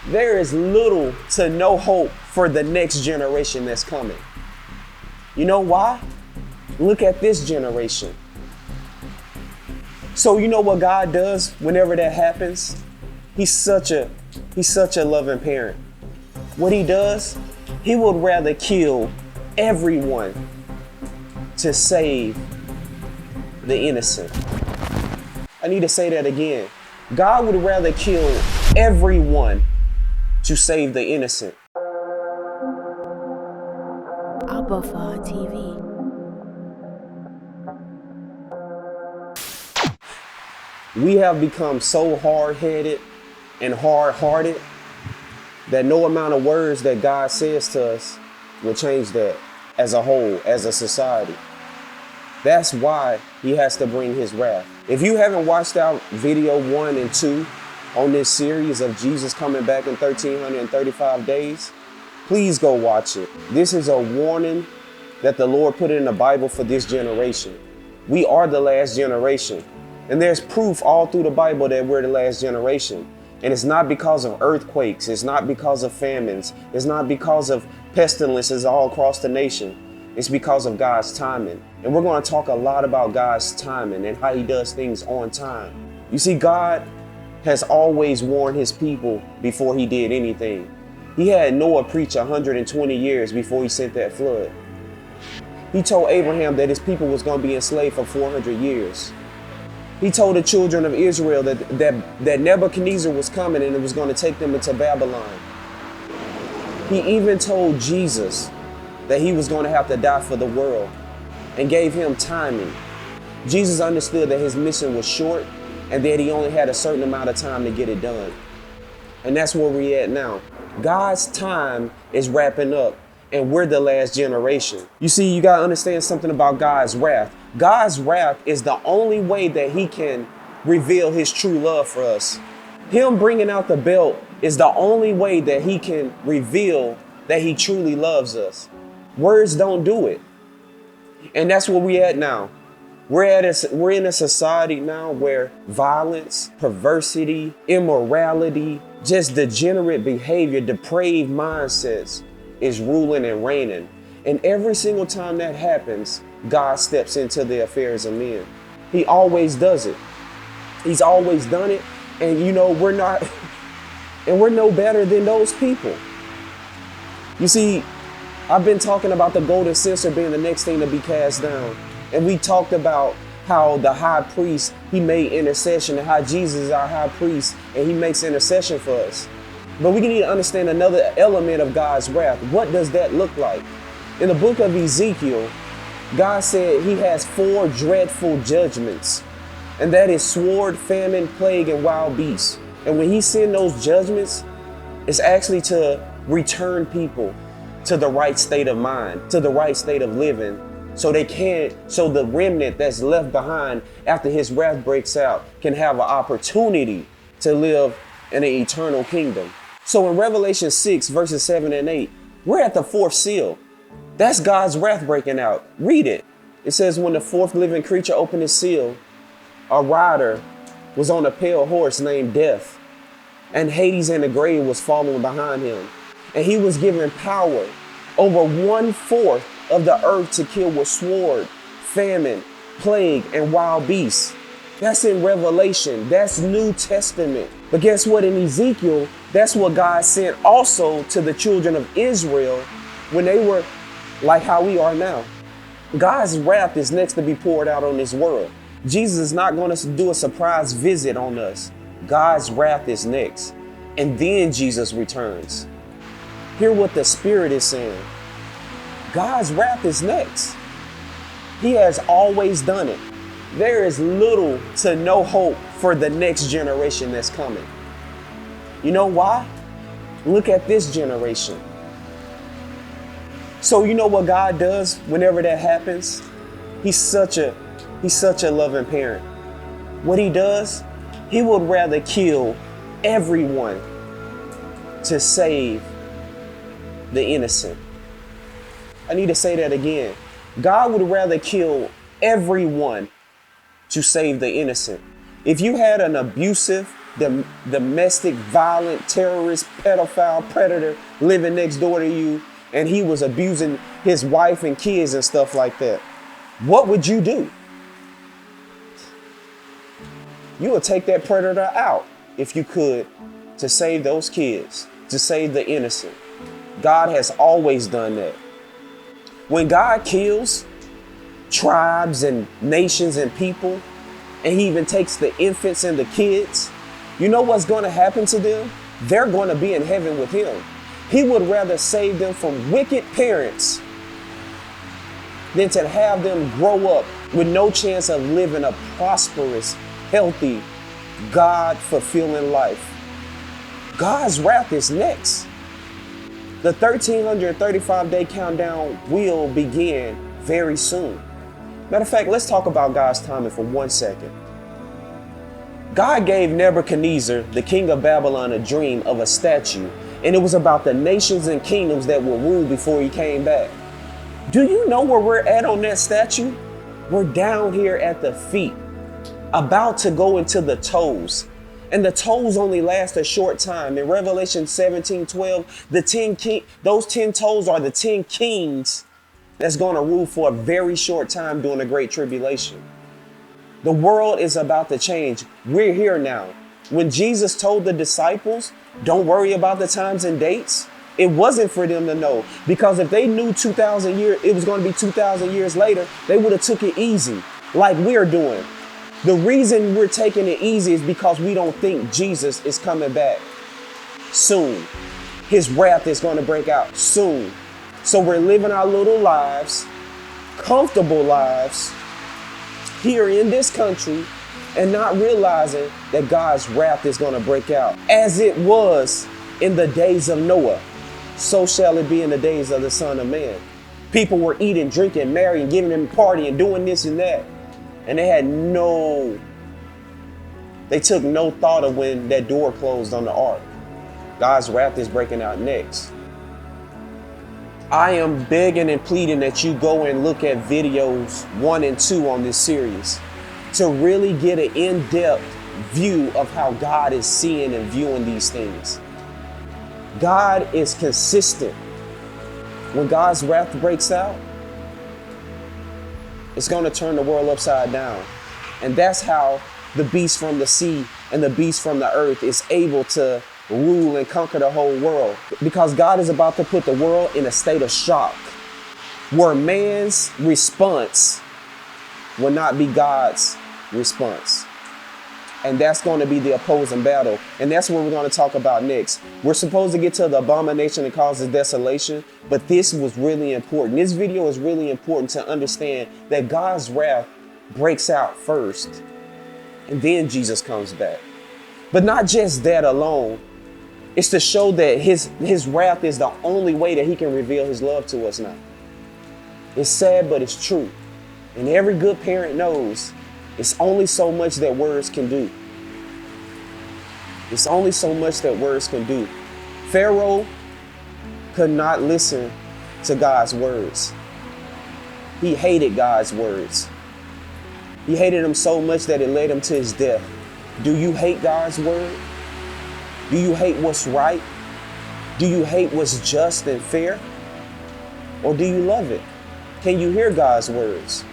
there is little to no hope for the next generation that's coming. You know why? Look at this generation. So you know what God does whenever that happens? He's such a loving parent. What he does, he would rather kill everyone to save the innocent. I need to say that again. God would rather kill everyone to save the innocent. Ep.3 TV. We have become so hard-headed and hard-hearted that no amount of words that God says to us will change that as a whole, as a society. That's why he has to bring his wrath. If you haven't watched out video 1 and 2 on this series of Jesus coming back in 1335 days, please go watch it. This is a warning that the Lord put in the Bible for this generation. We are the last generation. And there's proof all through the Bible that we're the last generation. And it's not because of earthquakes. It's not because of famines. It's not because of pestilences all across the nation. It's because of God's timing. And we're going to talk a lot about God's timing and how he does things on time. You see, God has always warned his people before he did anything. He had Noah preach 120 years before he sent that flood. He told Abraham that his people was going to be enslaved for 400 years. He told the children of Israel that Nebuchadnezzar was coming and it was going to take them into Babylon. He even told Jesus that he was going to have to die for the world and gave him timing. Jesus understood that his mission was short and that he only had a certain amount of time to get it done. And that's where we're at now. God's time is wrapping up and we're the last generation. You see, you got to understand something about God's wrath. God's wrath is the only way that he can reveal his true love for us. Him bringing out the belt is the only way that he can reveal that he truly loves us. Words don't do it. And that's where we're at now. We're in a society now where violence, perversity, immorality, just degenerate behavior, depraved mindsets is ruling and reigning. And every single time that happens, God steps into the affairs of men. He always does it. He's always done it. And you know, we're no better than those people. You see, I've been talking about the golden censer being the next thing to be cast down. And we talked about how the high priest, he made intercession, and how Jesus is our high priest and he makes intercession for us. But we need to understand another element of God's wrath. What does that look like? In the book of Ezekiel, God said he has 4 dreadful judgments, and that is sword, famine, plague, and wild beasts. And when he sends those judgments, it's actually to return people to the right state of mind, to the right state of living, so the remnant that's left behind after his wrath breaks out can have an opportunity to live in an eternal kingdom. So in Revelation 6, verses 7 and 8, we're at the 4th seal. That's God's wrath breaking out. Read it. It says, when the 4th living creature opened his seal, a rider was on a pale horse named Death, and Hades and the grave was following behind him. And he was given power over 1/4 of the earth to kill with sword, famine, plague, and wild beasts. That's in Revelation. That's New Testament. But guess what? In Ezekiel, that's what God sent also to the children of Israel when they were like how we are now. God's wrath is next to be poured out on this world. Jesus is not going to do a surprise visit on us. God's wrath is next. And then Jesus returns. Hear what the Spirit is saying. God's wrath is next. He has always done it. There is little to no hope for the next generation that's coming. You know why? Look at this generation. So you know what God does whenever that happens? He's such a loving parent. What he does, he would rather kill everyone to save the innocent. I need to say that again. God would rather kill everyone to save the innocent. If you had an abusive the domestic violent terrorist pedophile predator living next door to you, and he was abusing his wife and kids and stuff like that, what would you do? You would take that predator out if you could, to save those kids, to save the innocent. God has always done that. When God kills tribes and nations and people, and he even takes the infants and the kids, you know what's going to happen to them? They're going to be in heaven with him. He would rather save them from wicked parents than to have them grow up with no chance of living a prosperous, healthy, God-fulfilling life. God's wrath is next. The 1335-day countdown will begin very soon. Matter of fact, let's talk about God's timing for 1 second. God gave Nebuchadnezzar, the king of Babylon, a dream of a statue, and it was about the nations and kingdoms that will rule before he came back. Do you know where we're at on that statue? We're down here at the feet, about to go into the toes. And the toes only last a short time. In Revelation 17:12, those 10 toes are the 10 kings that's going to rule for a very short time during the Great Tribulation. The world is about to change. We're here now. When Jesus told the disciples, don't worry about the times and dates, it wasn't for them to know. Because if they knew 2,000 years, it was going to be 2,000 years later, they would have took it easy, like we're doing. The reason we're taking it easy is because we don't think Jesus is coming back soon. His wrath is going to break out soon. So we're living our little lives, comfortable lives here in this country, and not realizing that God's wrath is going to break out. As it was in the days of Noah, so shall it be in the days of the Son of Man. People were eating, drinking, marrying, giving them party and doing this and that. And they took no thought of when that door closed on the ark. God's wrath is breaking out next. I am begging and pleading that you go and look at videos 1 and 2 on this series to really get an in-depth view of how God is seeing and viewing these things. God is consistent. When God's wrath breaks out, it's going to turn the world upside down. And that's how the beast from the sea and the beast from the earth is able to rule and conquer the whole world. Because God is about to put the world in a state of shock, where man's response will not be God's response. And that's going to be the opposing battle. And that's what we're going to talk about next. We're supposed to get to the abomination that causes desolation, but this was really important. This video is really important to understand that God's wrath breaks out first, and then Jesus comes back. But not just that alone. It's to show that his wrath is the only way that he can reveal his love to us now. It's sad, but it's true. And every good parent knows it's only so much that words can do. It's only so much that words can do. Pharaoh could not listen to God's words. He hated God's words. He hated them so much that it led him to his death. Do you hate God's word? Do you hate what's right? Do you hate what's just and fair? Or do you love it? Can you hear God's words?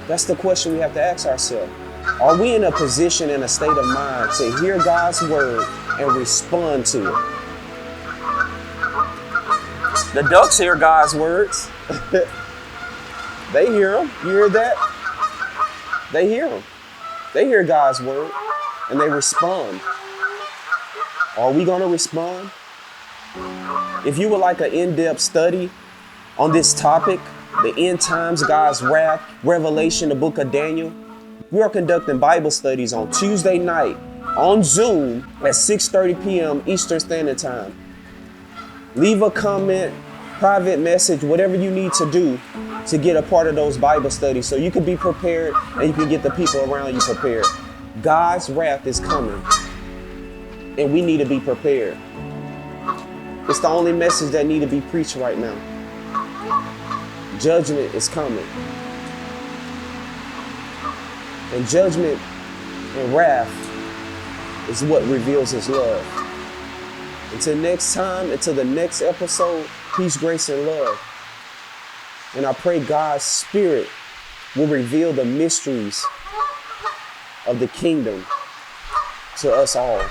That's the question we have to ask ourselves. Are we in a position, in a state of mind to hear God's word and respond to it? The ducks hear God's words. They hear them. You hear that? They hear them. They hear God's word and they respond. Are we going to respond? If you would like an in-depth study on this topic, the end times, God's wrath, Revelation, the book of Daniel, we are conducting Bible studies on Tuesday night on Zoom at 6:30 p.m. Eastern Standard Time. Leave a comment, private message, whatever you need to do to get a part of those Bible studies so you can be prepared and you can get the people around you prepared. God's wrath is coming and we need to be prepared. It's the only message that needs to be preached right now. Judgment is coming. And judgment and wrath is what reveals his love. Until next time, until the next episode, peace, grace, and love. And I pray God's Spirit will reveal the mysteries of the kingdom to us all.